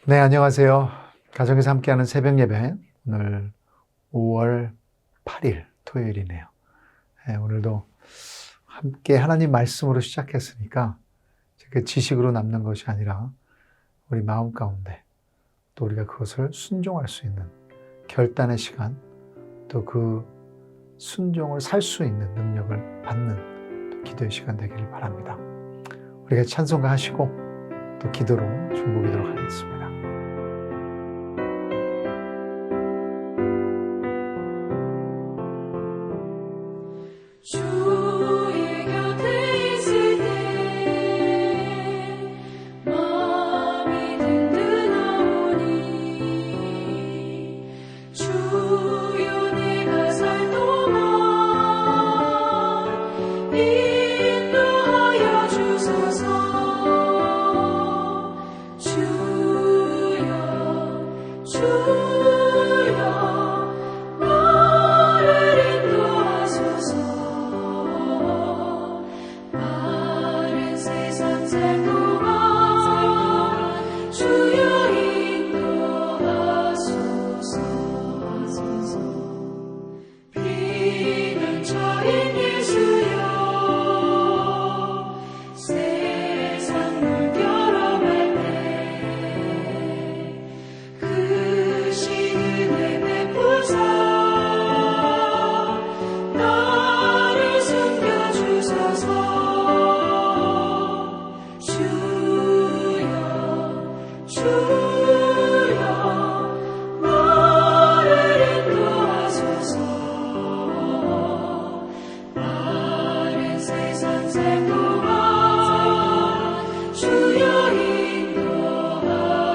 네, 안녕하세요. 가정에서 함께하는 새벽 예배, 오늘 5월 8일 토요일이네요. 네, 오늘도 함께 하나님 말씀으로 시작했으니까 그 지식으로 남는 것이 아니라 우리 마음 가운데 또 우리가 그것을 순종할 수 있는 결단의 시간, 또 그 순종을 살 수 있는 능력을 받는 또 기도의 시간 되기를 바랍니다. 우리가 찬송가 하시고 또 기도로 중보기도록 하겠습니다. 주의 곁에 있을 때 마음이 든든하오니 주여 내가 살 동안 인도하여 주소서. 주여 나를 인도하소서. 마른 세상 살 동안 주여 인도하소서. 비난처인 예수여 세상 물결어갈 때 그 시은혜 베푸사 나를 숨겨주소서. 주여 나를 인도하소서. 마른 세상 살 동안 주여 인도하소서.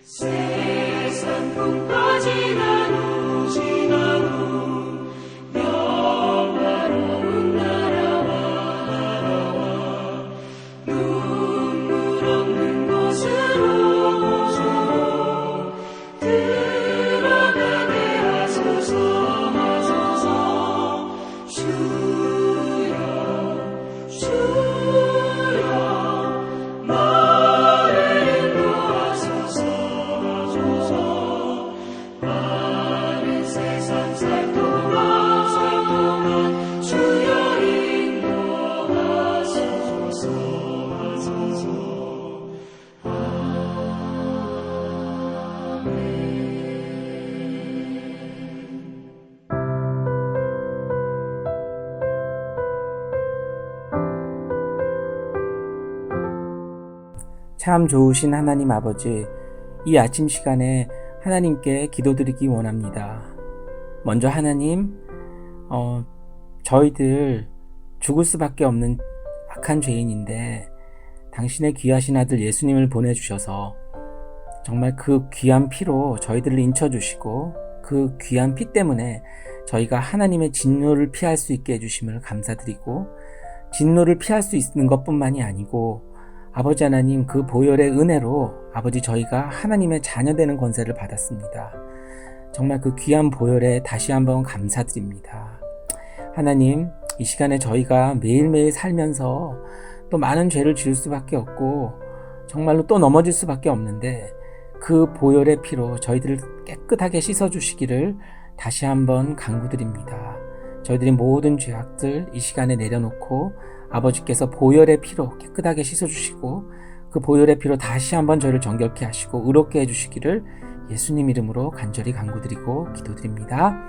세상 풍파 지나고 영화로운 나라와 눈물 없는 곳으로 들어가게 하소서. 주여 나를 인도하소서. 마른 세상 살 동안 주여 인도하소서. 참 좋으신 하나님 아버지, 이 아침 시간에 하나님께 기도드리기 원합니다. 먼저 하나님, 저희들 죽을 수밖에 없는 악한 죄인인데 당신의 귀하신 아들 예수님을 보내주셔서 정말 그 귀한 피로 저희들을 인쳐주시고 그 귀한 피 때문에 저희가 하나님의 진노를 피할 수 있게 해주심을 감사드리고, 진노를 피할 수 있는 것뿐만이 아니고 아버지 하나님, 그 보혈의 은혜로 아버지 저희가 하나님의 자녀 되는 권세를 받았습니다. 정말 그 귀한 보혈에 다시 한번 감사드립니다. 하나님, 이 시간에 저희가 매일매일 살면서 또 많은 죄를 지을 수밖에 없고 정말로 또 넘어질 수밖에 없는데 그 보혈의 피로 저희들을 깨끗하게 씻어주시기를 다시 한번 간구드립니다. 저희들의 모든 죄악들 이 시간에 내려놓고 아버지께서 보혈의 피로 깨끗하게 씻어주시고 그 보혈의 피로 다시 한번 저희를 정결케 하시고 의롭게 해주시기를 예수님 이름으로 간절히 간구드리고 기도드립니다.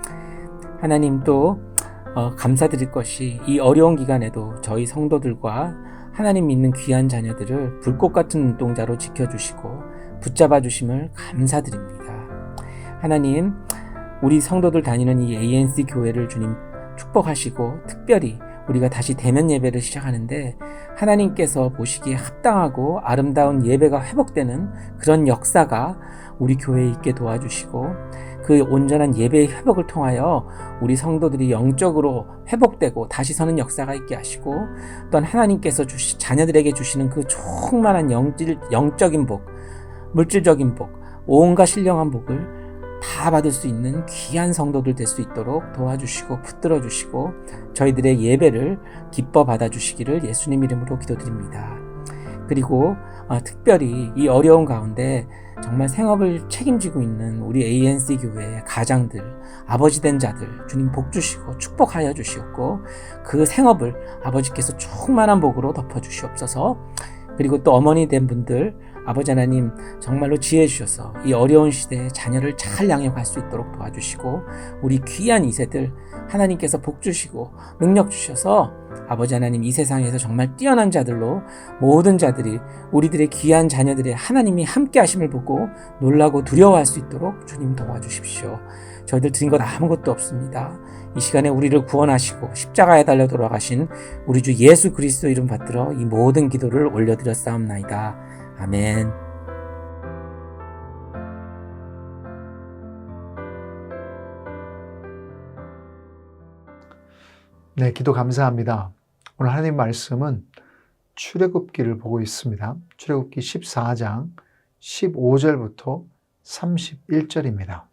하나님, 또 감사드릴 것이 이 어려운 기간에도 저희 성도들과 하나님 믿는 귀한 자녀들을 불꽃 같은 눈동자로 지켜주시고 붙잡아 주심을 감사드립니다. 하나님, 우리 성도들 다니는 이 ANC 교회를 주님 축복하시고, 특별히 우리가 다시 대면 예배를 시작하는데 하나님께서 보시기에 합당하고 아름다운 예배가 회복되는 그런 역사가 우리 교회에 있게 도와주시고, 그 온전한 예배의 회복을 통하여 우리 성도들이 영적으로 회복되고 다시 서는 역사가 있게 하시고, 또한 하나님께서 자녀들에게 주시는 그 충만한 영적인 복, 물질적인 복, 온갖 신령한 복을 다 받을 수 있는 귀한 성도들 될 수 있도록 도와주시고 붙들어 주시고 저희들의 예배를 기뻐 받아주시기를 예수님 이름으로 기도드립니다. 그리고 특별히 이 어려운 가운데 정말 생업을 책임지고 있는 우리 ANC 교회의 가장들, 아버지 된 자들 주님 복 주시고 축복하여 주시옵고, 그 생업을 아버지께서 충만한 복으로 덮어주시옵소서. 그리고 또 어머니 된 분들, 아버지 하나님 정말로 지혜 주셔서 이 어려운 시대에 자녀를 잘 양육할 수 있도록 도와주시고, 우리 귀한 2세들 하나님께서 복 주시고 능력 주셔서 아버지 하나님 이 세상에서 정말 뛰어난 자들로 모든 자들이 우리들의 귀한 자녀들의 하나님이 함께 하심을 보고 놀라고 두려워할 수 있도록 주님 도와주십시오. 저희들 드린 것 아무것도 없습니다. 이 시간에 우리를 구원하시고 십자가에 달려 돌아가신 우리 주 예수 그리스도 이름 받들어 이 모든 기도를 올려드렸사옵나이다. 아멘. 네, 기도 감사합니다. 오늘 하나님 말씀은 출애굽기를 보고 있습니다. 출애굽기 14장 15절부터 31절입니다.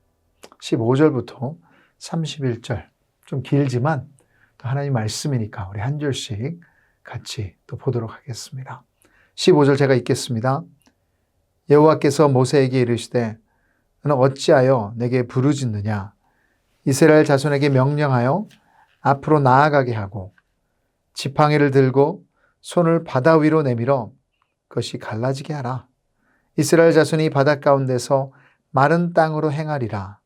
15절부터 31절. 좀 길지만 또 하나님 말씀이니까 우리 한 절씩 같이 또 보도록 하겠습니다. 15절 제가 읽겠습니다. 여호와께서 모세에게 이르시되 너는 어찌하여 내게 부르짖느냐? 이스라엘 자손에게 명령하여 앞으로 나아가게 하고 지팡이를 들고 손을 바다 위로 내밀어 그것이 갈라지게 하라. 이스라엘 자손이 바다 가운데서 마른 땅으로 행하리라.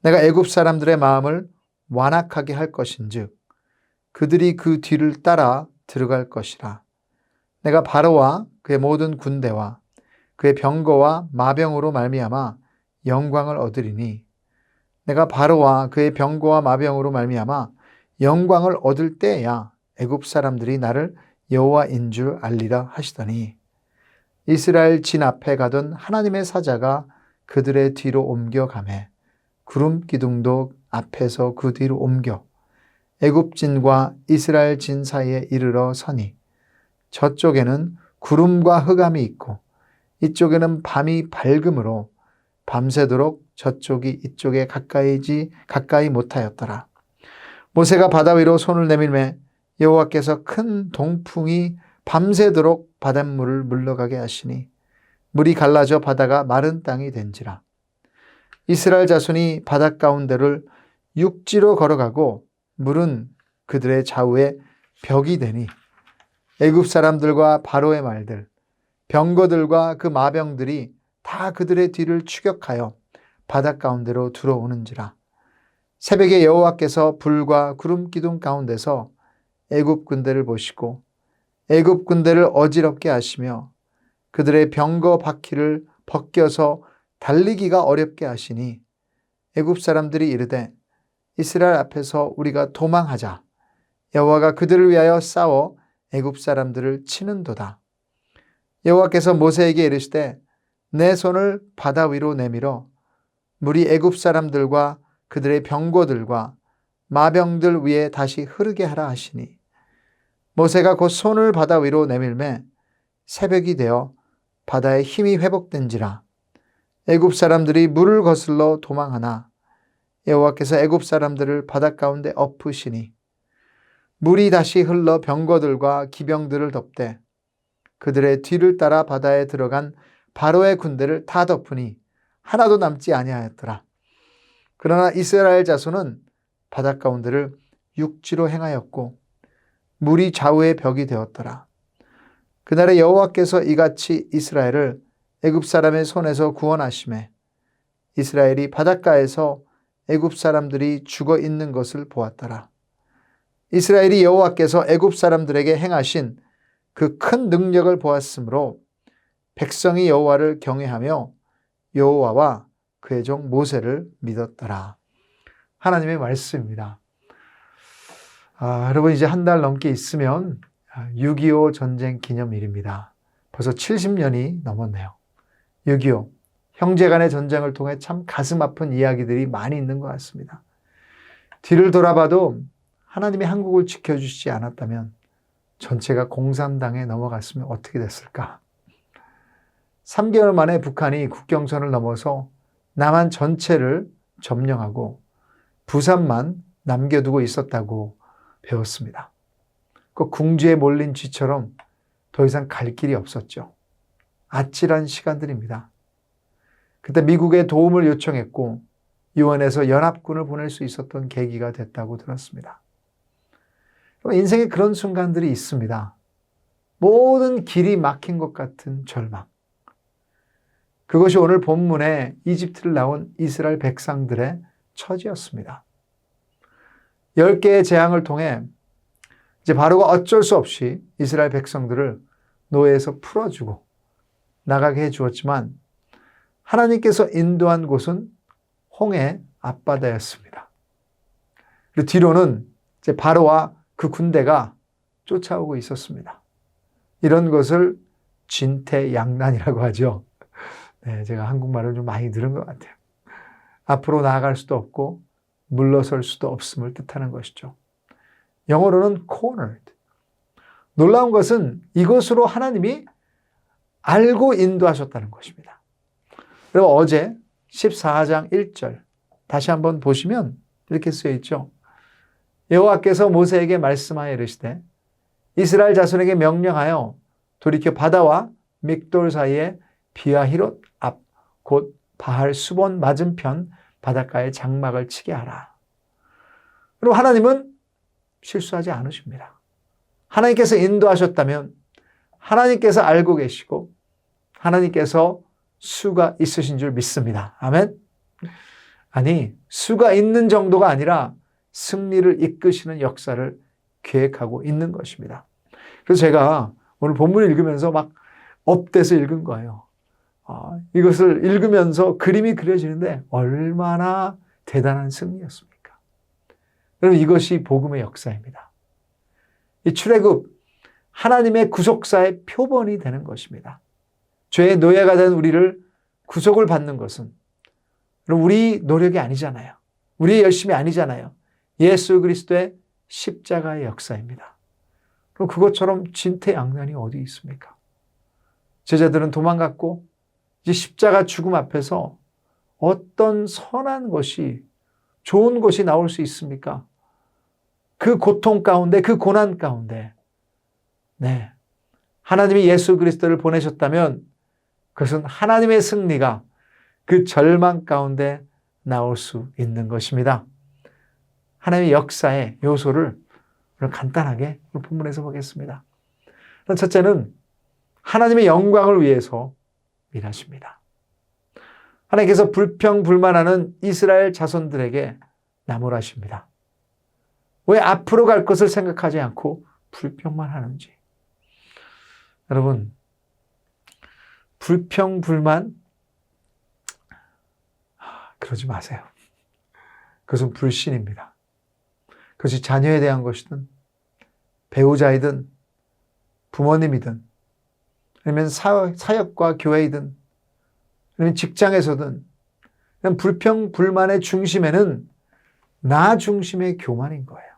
내가 애굽 사람들의 마음을 완악하게 할 것인즉 그들이 그 뒤를 따라 들어갈 것이라. 내가 바로와 그의 모든 군대와 그의 병거와 마병으로 말미암아 영광을 얻으리니 내가 바로와 그의 병거와 마병으로 말미암아 영광을 얻을 때야 애굽 사람들이 나를 여호와인 줄 알리라 하시더니 이스라엘 진 앞에 가던 하나님의 사자가 그들의 뒤로 옮겨가매 구름 기둥도 앞에서 그 뒤로 옮겨 애굽 진과 이스라엘 진 사이에 이르러 서니 저쪽에는 구름과 흑암이 있고 이쪽에는 밤이 밝음으로 밤새도록 저쪽이 이쪽에 가까이 못하였더라. 모세가 바다 위로 손을 내밀매 여호와께서 큰 동풍이 밤새도록 바닷물을 물러가게 하시니 물이 갈라져 바다가 마른 땅이 된지라. 이스라엘 자손이 바다 가운데를 육지로 걸어가고 물은 그들의 좌우에 벽이 되니 애굽 사람들과 바로의 말들, 병거들과 그 마병들이 다 그들의 뒤를 추격하여 바다 가운데로 들어오는지라. 새벽에 여호와께서 불과 구름 기둥 가운데서 애굽 군대를 보시고 애굽 군대를 어지럽게 하시며 그들의 병거 바퀴를 벗겨서 달리기가 어렵게 하시니 애굽 사람들이 이르되 이스라엘 앞에서 우리가 도망하자. 여호와가 그들을 위하여 싸워 애굽 사람들을 치는도다. 여호와께서 모세에게 이르시되 내 손을 바다 위로 내밀어 물이 애굽 사람들과 그들의 병거들과 마병들 위에 다시 흐르게 하라 하시니 모세가 곧 손을 바다 위로 내밀매 새벽이 되어 바다의 힘이 회복된지라. 애굽 사람들이 물을 거슬러 도망하나 여호와께서 애굽 사람들을 바다 가운데 엎으시니 물이 다시 흘러 병거들과 기병들을 덮되 그들의 뒤를 따라 바다에 들어간 바로의 군대를 다 덮으니 하나도 남지 아니하였더라. 그러나 이스라엘 자손은 바다 가운데를 육지로 행하였고 물이 좌우의 벽이 되었더라. 그날에 여호와께서 이같이 이스라엘을 애굽 사람의 손에서 구원하시매 이스라엘이 바닷가에서 애굽 사람들이 죽어 있는 것을 보았더라. 이스라엘이 여호와께서 애굽 사람들에게 행하신 그 큰 능력을 보았으므로 백성이 여호와를 경외하며 여호와와 그의 종 모세를 믿었더라. 하나님의 말씀입니다. 여러분 이제 한 달 넘게 있으면 6.25 전쟁 기념일입니다. 벌써 70년이 넘었네요. 6.25 형제 간의 전쟁을 통해 참 가슴 아픈 이야기들이 많이 있는 것 같습니다. 뒤를 돌아봐도 하나님이 한국을 지켜주시지 않았다면 전체가 공산당에 넘어갔으면 어떻게 됐을까? 3개월 만에 북한이 국경선을 넘어서 남한 전체를 점령하고 부산만 남겨두고 있었다고 배웠습니다. 그 궁지에 몰린 쥐처럼 더 이상 갈 길이 없었죠. 아찔한 시간들입니다. 그때 미국의 도움을 요청했고 유엔에서 연합군을 보낼 수 있었던 계기가 됐다고 들었습니다. 인생에 그런 순간들이 있습니다. 모든 길이 막힌 것 같은 절망. 그것이 오늘 본문에 이집트를 나온 이스라엘 백성들의 처지였습니다. 10개의 재앙을 통해 이제 바로가 어쩔 수 없이 이스라엘 백성들을 노예에서 풀어주고 나가게 해주었지만 하나님께서 인도한 곳은 홍해 앞바다였습니다. 그리고 뒤로는 이제 바로와 그 군대가 쫓아오고 있었습니다. 이런 것을 진퇴양난이라고 하죠. 네, 제가 한국말을 좀 많이 들은 것 같아요. 앞으로 나아갈 수도 없고 물러설 수도 없음을 뜻하는 것이죠. 영어로는 cornered. 놀라운 것은 이것으로 하나님이 알고 인도하셨다는 것입니다. 그리고 어제 14장 1절 다시 한번 보시면 이렇게 쓰여 있죠. 여호와께서 모세에게 말씀하여 이르시되 이스라엘 자손에게 명령하여 돌이켜 바다와 믹돌 사이에 비아히롯 앞 곧 바할 수본 맞은편 바닷가에 장막을 치게 하라. 그리고 하나님은 실수하지 않으십니다. 하나님께서 인도하셨다면 하나님께서 알고 계시고 하나님께서 수가 있으신 줄 믿습니다. 아멘. 아니, 수가 있는 정도가 아니라 승리를 이끄시는 역사를 계획하고 있는 것입니다. 그래서 제가 오늘 본문을 읽으면서 막 업돼서 읽은 거예요. 이것을 읽으면서 그림이 그려지는데 얼마나 대단한 승리였습니까? 여러분, 이것이 복음의 역사입니다. 이 출애굽, 하나님의 구속사의 표본이 되는 것입니다. 죄의 노예가 된 우리를 구속을 받는 것은 우리 노력이 아니잖아요. 우리의 열심이 아니잖아요. 예수 그리스도의 십자가의 역사입니다. 그럼 그것처럼 진퇴양난이 어디 있습니까? 제자들은 도망갔고 이제 십자가 죽음 앞에서 어떤 선한 것이, 좋은 것이 나올 수 있습니까? 그 고통 가운데, 그 고난 가운데, 네, 하나님이 예수 그리스도를 보내셨다면 그것은 하나님의 승리가 그 절망 가운데 나올 수 있는 것입니다. 하나님의 역사의 요소를 간단하게 본문에서 보겠습니다. 첫째는 하나님의 영광을 위해서 일하십니다. 하나님께서 불평불만하는 이스라엘 자손들에게 나무라십니다. 왜 앞으로 갈 것을 생각하지 않고 불평만 하는지. 여러분, 불평불만 그러지 마세요. 그것은 불신입니다. 그것이 자녀에 대한 것이든 배우자이든 부모님이든 아니면 사역과 교회이든 아니면 직장에서든 그냥 불평불만의 중심에는 나 중심의 교만인 거예요.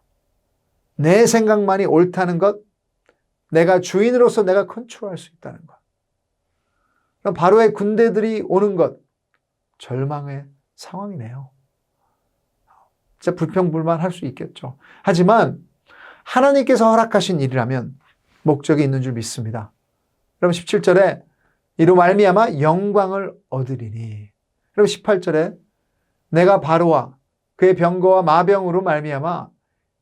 내 생각만이 옳다는 것, 내가 주인으로서 내가 컨트롤할 수 있다는 것. 그럼 바로의 군대들이 오는 것, 절망의 상황이네요. 진짜 불평불만 할 수 있겠죠. 하지만 하나님께서 허락하신 일이라면 목적이 있는 줄 믿습니다. 그럼 17절에 이로 말미암아 영광을 얻으리니. 그럼 18절에 내가 바로와 그의 병거와 마병으로 말미암아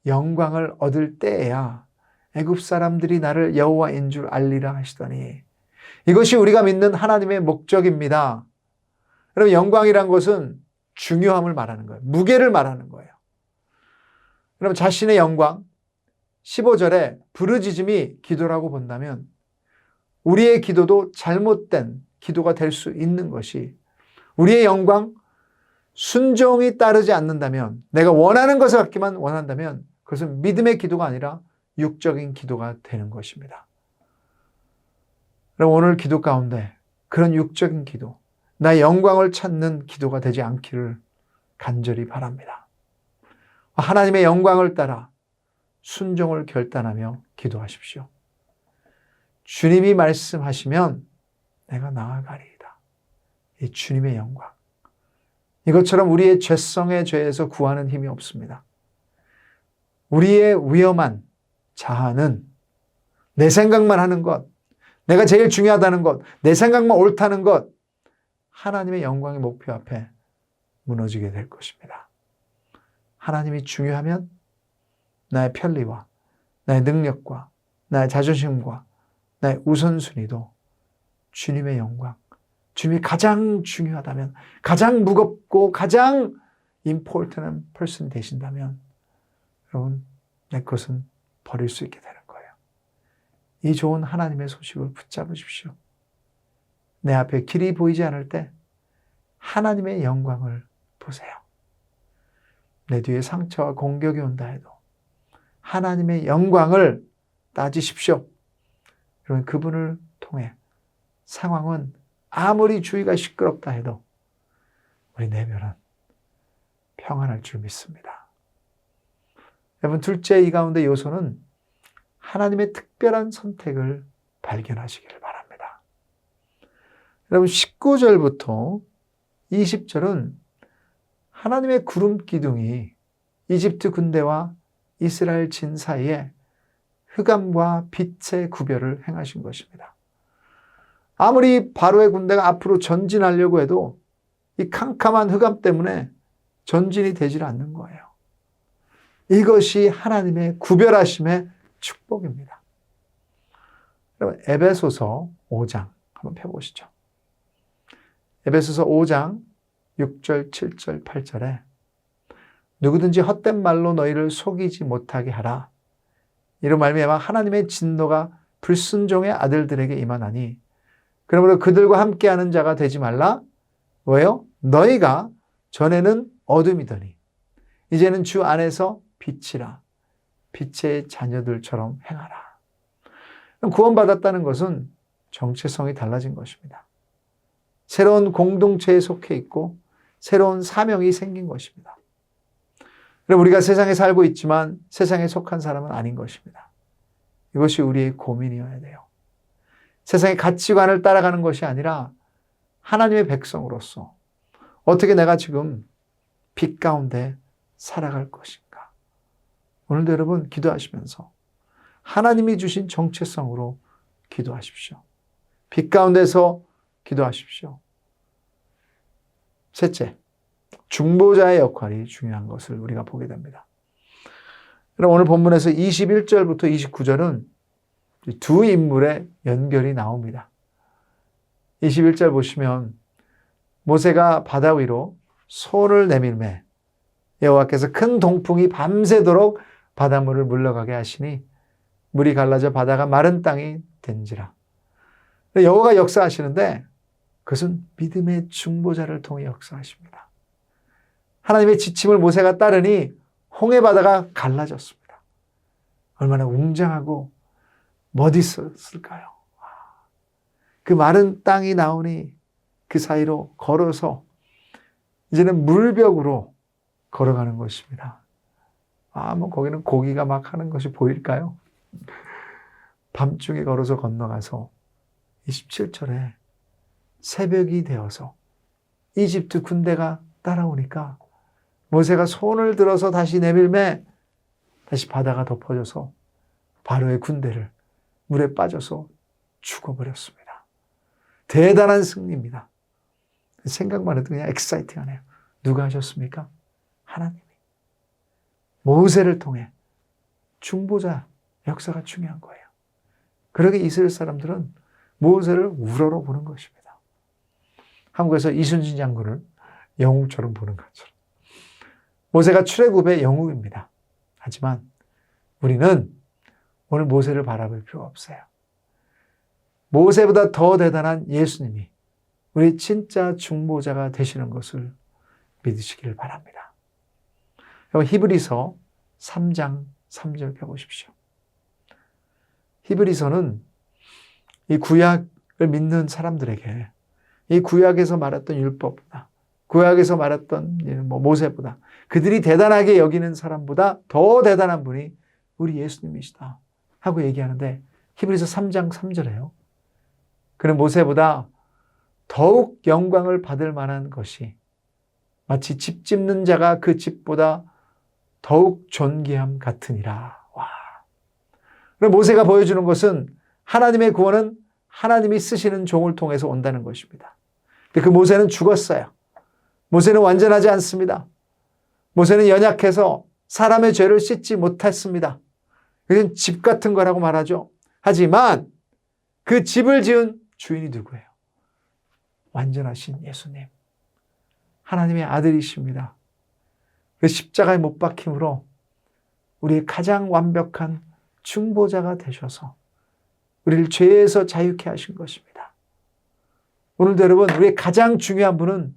영광을 얻을 때에야 애굽 사람들이 나를 여호와인 줄 알리라 하시더니. 이것이 우리가 믿는 하나님의 목적입니다. 여러분, 영광이란 것은 중요함을 말하는 거예요. 무게를 말하는 거예요. 여러분, 자신의 영광, 15절에 부르짖음이 기도라고 본다면 우리의 기도도 잘못된 기도가 될 수 있는 것이, 우리의 영광, 순종이 따르지 않는다면, 내가 원하는 것을 갖기만 원한다면 그것은 믿음의 기도가 아니라 육적인 기도가 되는 것입니다. 그럼 오늘 기도 가운데 그런 육적인 기도, 나의 영광을 찾는 기도가 되지 않기를 간절히 바랍니다. 하나님의 영광을 따라 순종을 결단하며 기도하십시오. 주님이 말씀하시면 내가 나아가리이다. 이 주님의 영광. 이것처럼 우리의 죄성의 죄에서 구하는 힘이 없습니다. 우리의 위험한 자아는 내 생각만 하는 것, 내가 제일 중요하다는 것, 내 생각만 옳다는 것, 하나님의 영광의 목표 앞에 무너지게 될 것입니다. 하나님이 중요하면 나의 편리와 나의 능력과 나의 자존심과 나의 우선순위도 주님의 영광, 주님이 가장 중요하다면, 가장 무겁고 가장 important person 되신다면 여러분, 내 것은 버릴 수 있게 되는 거예요. 이 좋은 하나님의 소식을 붙잡으십시오. 내 앞에 길이 보이지 않을 때 하나님의 영광을 보세요. 내 뒤에 상처와 공격이 온다 해도 하나님의 영광을 따지십시오. 여러분, 그분을 통해 상황은 아무리 주위가 시끄럽다 해도 우리 내면은 평안할 줄 믿습니다. 여러분, 둘째 이 가운데 요소는 하나님의 특별한 선택을 발견하시기를 바랍니다. 여러분, 19절부터 20절은 하나님의 구름 기둥이 이집트 군대와 이스라엘 진 사이에 흑암과 빛의 구별을 행하신 것입니다. 아무리 바로의 군대가 앞으로 전진하려고 해도 이 캄캄한 흑암 때문에 전진이 되질 않는 거예요. 이것이 하나님의 구별하심의 축복입니다. 여러분, 에베소서 5장 한번 펴보시죠. 에베소서 5장 6절, 7절, 8절에 누구든지 헛된 말로 너희를 속이지 못하게 하라. 이로 말미암아 하나님의 진노가 불순종의 아들들에게 임하나니 그러므로 그들과 함께하는 자가 되지 말라. 왜요? 너희가 전에는 어둠이더니 이제는 주 안에서 빛이라. 빛의 자녀들처럼 행하라. 구원받았다는 것은 정체성이 달라진 것입니다. 새로운 공동체에 속해 있고 새로운 사명이 생긴 것입니다. 우리가 세상에 살고 있지만 세상에 속한 사람은 아닌 것입니다. 이것이 우리의 고민이어야 돼요. 세상의 가치관을 따라가는 것이 아니라 하나님의 백성으로서 어떻게 내가 지금 빛 가운데 살아갈 것인가. 오늘도 여러분 기도하시면서 하나님이 주신 정체성으로 기도하십시오. 빛 가운데서 기도하십시오. 셋째, 중보자의 역할이 중요한 것을 우리가 보게 됩니다. 그럼 오늘 본문에서 21절부터 29절은 두 인물의 연결이 나옵니다. 21절 보시면 모세가 바다 위로 손을 내밀매 여호와께서 큰 동풍이 밤새도록 바닷물을 물러가게 하시니 물이 갈라져 바다가 마른 땅이 된지라. 여호와가 역사하시는데 그것은 믿음의 중보자를 통해 역사하십니다. 하나님의 지침을 모세가 따르니 홍해 바다가 갈라졌습니다. 얼마나 웅장하고 멋있었을까요? 그 마른 땅이 나오니 그 사이로 걸어서 이제는 물벽으로 걸어가는 것입니다. 뭐 거기는 고기가 막 하는 것이 보일까요? 밤중에 걸어서 건너가서 27절에 새벽이 되어서 이집트 군대가 따라오니까 모세가 손을 들어서 다시 내밀매 다시 바다가 덮어져서 바로의 군대를 물에 빠져서 죽어버렸습니다. 대단한 승리입니다. 생각만 해도 그냥 엑사이팅하네요. 누가 하셨습니까? 하나님이. 모세를 통해 중보자 역사가 중요한 거예요. 그러게 이스라엘 사람들은 모세를 우러러 보는 것입니다. 한국에서 이순신 장군을 영웅처럼 보는 것처럼. 모세가 출애굽의 영웅입니다. 하지만 우리는 오늘 모세를 바라볼 필요가 없어요. 모세보다 더 대단한 예수님이 우리 진짜 중보자가 되시는 것을 믿으시기를 바랍니다. 히브리서 3장 3절 펴보십시오. 히브리서는 이 구약을 믿는 사람들에게 이 구약에서 말했던 율법보다, 구약에서 말했던 모세보다, 그들이 대단하게 여기는 사람보다 더 대단한 분이 우리 예수님이시다 하고 얘기하는데, 히브리서 3장 3절에요. 그는 모세보다 더욱 영광을 받을 만한 것이 마치 집 짓는 자가 그 집보다 더욱 존귀함 같으니라. 와. 그럼 모세가 보여주는 것은 하나님의 구원은 하나님이 쓰시는 종을 통해서 온다는 것입니다. 근데 그 모세는 죽었어요. 모세는 완전하지 않습니다. 모세는 연약해서 사람의 죄를 씻지 못했습니다. 그건 집 같은 거라고 말하죠. 하지만 그 집을 지은 주인이 누구예요? 완전하신 예수님. 하나님의 아들이십니다. 그 십자가에 못 박힘으로 우리의 가장 완벽한 중보자가 되셔서 우리를 죄에서 자유케 하신 것입니다. 오늘도 여러분, 우리의 가장 중요한 분은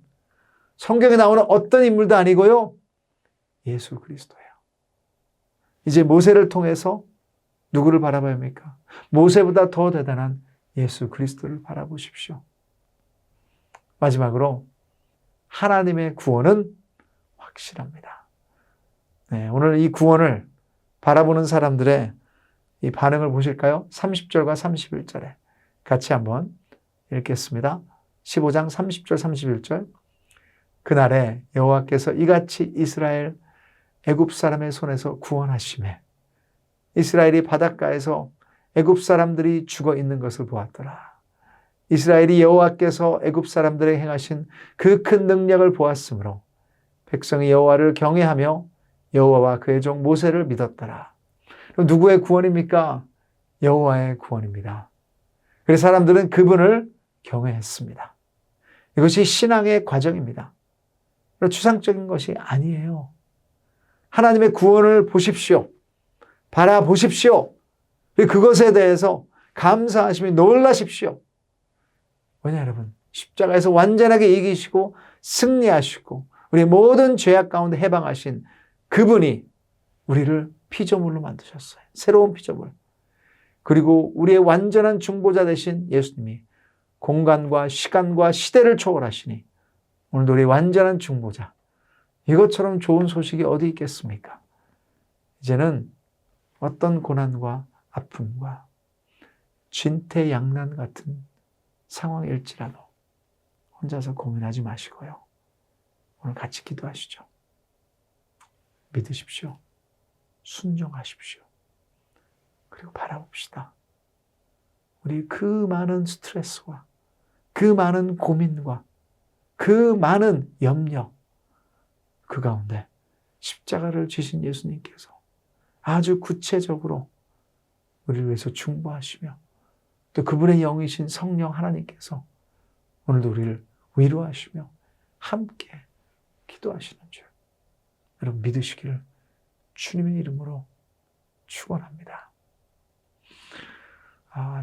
성경에 나오는 어떤 인물도 아니고요, 예수 그리스도예요. 이제 모세를 통해서 누구를 바라봐야 합니까? 모세보다 더 대단한 예수 그리스도를 바라보십시오. 마지막으로 하나님의 구원은 확실합니다. 네, 오늘 이 구원을 바라보는 사람들의 이 반응을 보실까요? 30절과 31절에 같이 한번 읽겠습니다. 15장 30절 31절. 그날에 여호와께서 이같이 이스라엘 애굽 사람의 손에서 구원하시매 이스라엘이 바닷가에서 애굽 사람들이 죽어 있는 것을 보았더라. 이스라엘이 여호와께서 애굽 사람들에게 행하신 그 큰 능력을 보았으므로 백성이 여호와를 경외하며 여호와와 그의 종 모세를 믿었더라. 그럼 누구의 구원입니까? 여호와의 구원입니다. 그래서 사람들은 그분을 경외했습니다. 이것이 신앙의 과정입니다. 추상적인 것이 아니에요. 하나님의 구원을 보십시오. 바라보십시오. 그것에 대해서 감사하시며 놀라십시오. 왜냐 여러분, 십자가에서 완전하게 이기시고 승리하시고 우리의 모든 죄악 가운데 해방하신 그분이 우리를 피조물로 만드셨어요. 새로운 피조물. 그리고 우리의 완전한 중보자 되신 예수님이 공간과 시간과 시대를 초월하시니 오늘도 우리 완전한 중보자. 이것처럼 좋은 소식이 어디 있겠습니까? 이제는 어떤 고난과 아픔과 진퇴양난 같은 상황일지라도 혼자서 고민하지 마시고요. 오늘 같이 기도하시죠. 믿으십시오. 순종하십시오. 그리고 바라봅시다. 우리 그 많은 스트레스와 그 많은 고민과 그 많은 염려, 그 가운데 십자가를 지신 예수님께서 아주 구체적으로 우리를 위해서 중보하시며 또 그분의 영이신 성령 하나님께서 오늘도 우리를 위로하시며 함께 기도하시는 줄 여러분 믿으시기를 주님의 이름으로 축원합니다.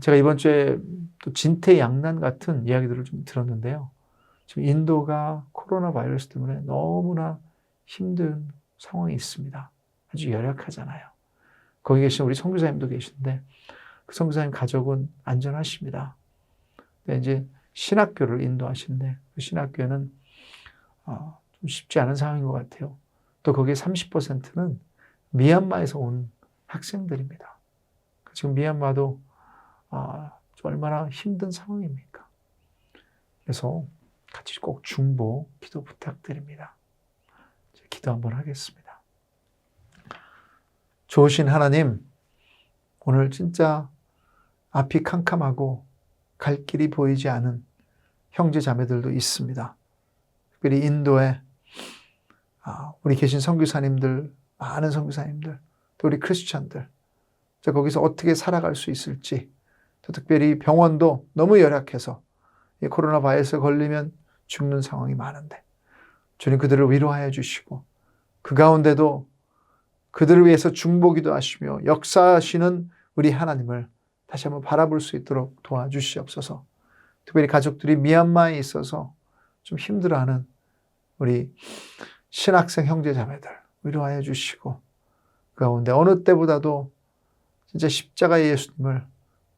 제가 이번 주에 또 진퇴양난 같은 이야기들을 좀 들었는데요. 지금 인도가 코로나 바이러스 때문에 너무나 힘든 상황이 있습니다. 아주 열악하잖아요. 거기 계신 우리 선교사님도 계신데 그 선교사님 가족은 안전하십니다. 근데 이제 신학교를 인도하시는데 그 신학교는 좀 쉽지 않은 상황인 것 같아요. 또 거기에 30%는 미얀마에서 온 학생들입니다. 지금 미얀마도 좀 얼마나 힘든 상황입니까? 그래서 같이 꼭 중보 기도 부탁드립니다. 기도 한번 하겠습니다. 좋으신 하나님, 오늘 진짜 앞이 캄캄하고 갈 길이 보이지 않은 형제 자매들도 있습니다. 특별히 인도에 우리 계신 선교사님들, 많은 선교사님들, 또 우리 크리스찬들, 거기서 어떻게 살아갈 수 있을지, 또 특별히 병원도 너무 열악해서 이 코로나 바이러스에 걸리면 죽는 상황이 많은데 주님 그들을 위로하여 주시고 그 가운데도 그들을 위해서 중보기도 하시며 역사하시는 우리 하나님을 다시 한번 바라볼 수 있도록 도와주시옵소서. 특별히 가족들이 미얀마에 있어서 좀 힘들어하는 우리 신학생 형제 자매들 위로하여 주시고 그 가운데 어느 때보다도 진짜 십자가의 예수님을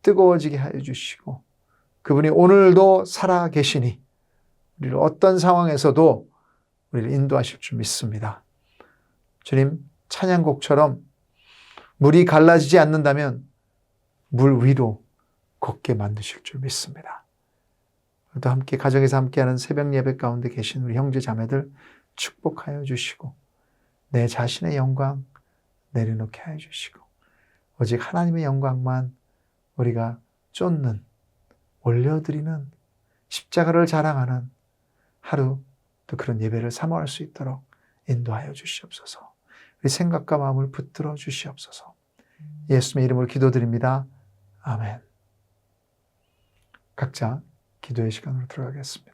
뜨거워지게 하여 주시고 그분이 오늘도 살아 계시니 우리를 어떤 상황에서도 우리를 인도하실 줄 믿습니다. 주님, 찬양곡처럼 물이 갈라지지 않는다면 물 위로 걷게 만드실 줄 믿습니다. 또 함께 가정에서 함께하는 새벽 예배 가운데 계신 우리 형제 자매들 축복하여 주시고 내 자신의 영광 내려놓게 하여 주시고 오직 하나님의 영광만 우리가 쫓는, 올려드리는, 십자가를 자랑하는 하루 또 그런 예배를 사모할 수 있도록 인도하여 주시옵소서. 우리 생각과 마음을 붙들어 주시옵소서. 예수님의 이름으로 기도드립니다. 아멘. 각자 기도의 시간으로 들어가겠습니다.